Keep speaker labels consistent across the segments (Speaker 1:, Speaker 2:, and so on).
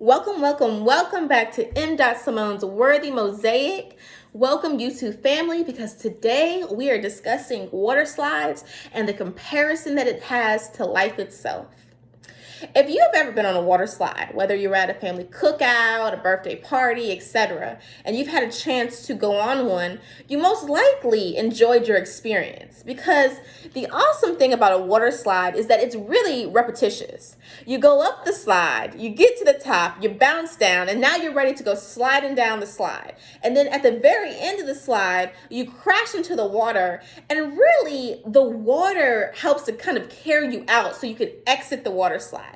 Speaker 1: Welcome back to M. Simone's Worthy Mosaic. Welcome YouTube family, because today we are discussing water slides and the comparison that it has to life itself. If you have ever been on a water slide, whether you're at a family cookout, a birthday party, etc., and you've had a chance to go on one, you most likely enjoyed your experience, because the awesome thing about a water slide is that it's really repetitious. You go up the slide, you get to the top, you bounce down, and now you're ready to go sliding down the slide. And then at the very end of the slide, you crash into the water, and really the water helps to kind of carry you out so you can exit the water slide.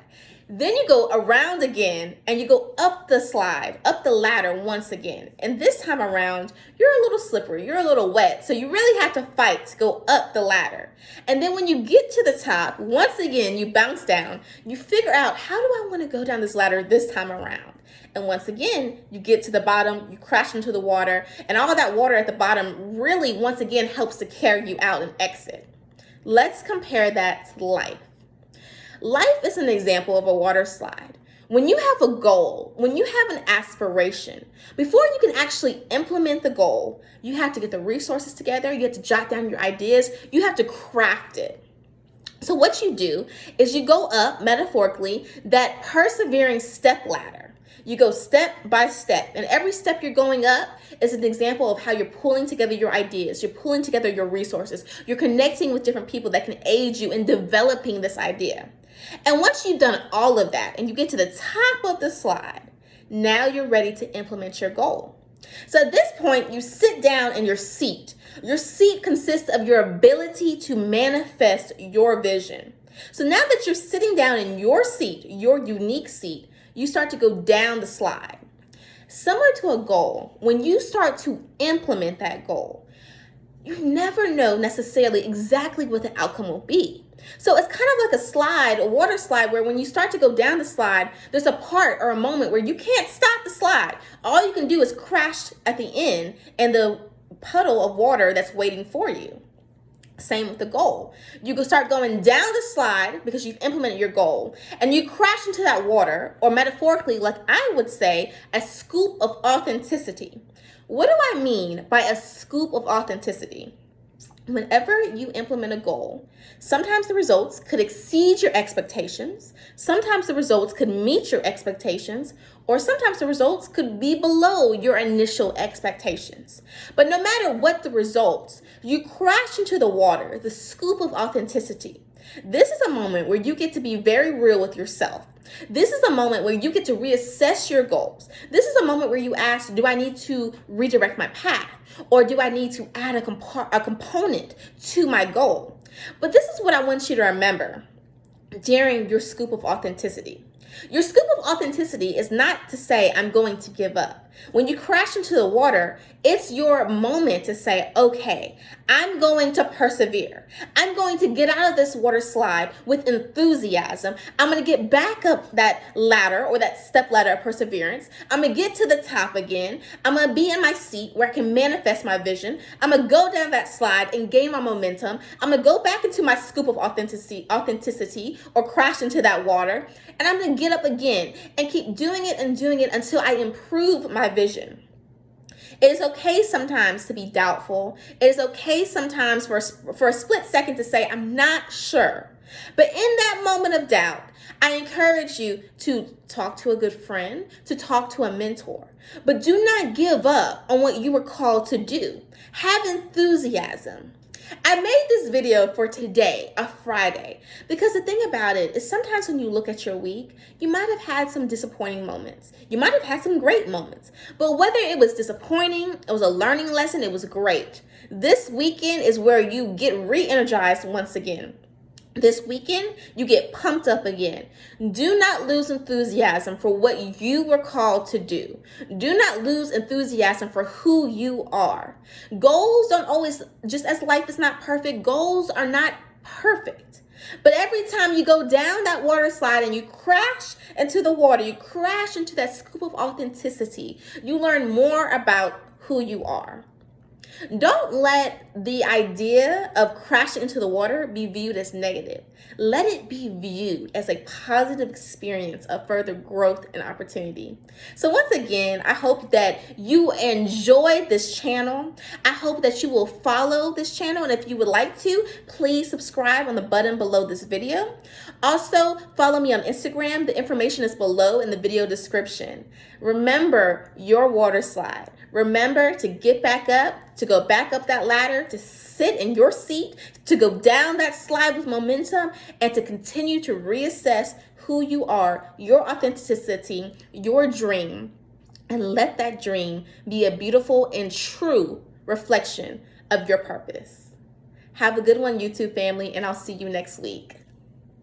Speaker 1: Then you go around again and you go up the slide, up the ladder once again. And this time around, you're a little slippery, you're a little wet. So you really have to fight to go up the ladder. And then when you get to the top, once again, you bounce down, you figure out, how do I want to go down this ladder this time around? And once again, you get to the bottom, you crash into the water, and all of that water at the bottom really, once again, helps to carry you out and exit. Let's compare that to life. Life is an example of a water slide. When you have a goal, when you have an aspiration, before you can actually implement the goal, you have to get the resources together, you have to jot down your ideas, you have to craft it. So what you do is you go up, metaphorically, that persevering step ladder. You go step by step, and every step you're going up is an example of how you're pulling together your ideas, you're pulling together your resources, you're connecting with different people that can aid you in developing this idea. And once you've done all of that and you get to the top of the slide, now you're ready to implement your goal. So at this point, you sit down in your seat. Your seat consists of your ability to manifest your vision. So now that you're sitting down in your seat, your unique seat, you start to go down the slide. Similar to a goal, when you start to implement that goal, you never know necessarily exactly what the outcome will be. So it's kind of like a slide, a water slide, where when you start to go down the slide, there's a part or a moment where you can't stop the slide. All you can do is crash at the end in the puddle of water that's waiting for you. Same with the goal. You can start going down the slide because you've implemented your goal, and you crash into that water, or metaphorically, like I would say, a scoop of authenticity. What do I mean by a scoop of authenticity? Whenever you implement a goal, sometimes the results could exceed your expectations, sometimes the results could meet your expectations, or sometimes the results could be below your initial expectations. But no matter what the results, you crash into the water, the scoop of authenticity. This is a moment where you get to be very real with yourself. This is a moment where you get to reassess your goals. This is a moment where you ask, do I need to redirect my path? Or do I need to add a component to my goal? But this is what I want you to remember during your scoop of authenticity. Your scoop of authenticity is not to say, I'm going to give up. When you crash into the water, it's your moment to say, okay, I'm going to persevere. I'm going to get out of this water slide with enthusiasm. I'm going to get back up that ladder, or that step ladder of perseverance. I'm going to get to the top again. I'm going to be in my seat where I can manifest my vision. I'm going to go down that slide and gain my momentum. I'm going to go back into my scoop of authenticity, or crash into that water. And I'm going to get up again and keep doing it until I improve my vision. It is okay sometimes to be doubtful. It is okay sometimes for a split second to say, I'm not sure. But in that moment of doubt, I encourage you to talk to a good friend, to talk to a mentor. But do not give up on what you were called to do. Have enthusiasm. I made this video for today, a Friday, because the thing about it is sometimes when you look at your week, you might have had some disappointing moments. You might have had some great moments. But whether it was disappointing, it was a learning lesson, it was great. This weekend is where you get re-energized once again. This weekend, you get pumped up again. Do not lose enthusiasm for what you were called to do. Do not lose enthusiasm for who you are. Goals don't always, just as life is not perfect, goals are not perfect. But every time you go down that water slide and you crash into the water, you crash into that scoop of authenticity, you learn more about who you are. Don't let the idea of crashing into the water be viewed as negative. Let it be viewed as a positive experience of further growth and opportunity. So once again, I hope that you enjoyed this channel. I hope that you will follow this channel. And if you would like to, please subscribe on the button below this video. Also, follow me on Instagram. The information is below in the video description. Remember your water slide. Remember to get back up, to go back up that ladder, to sit in your seat, to go down that slide with momentum, and to continue to reassess who you are, your authenticity, your dream, and let that dream be a beautiful and true reflection of your purpose. Have a good one, YouTube family, and I'll see you next week.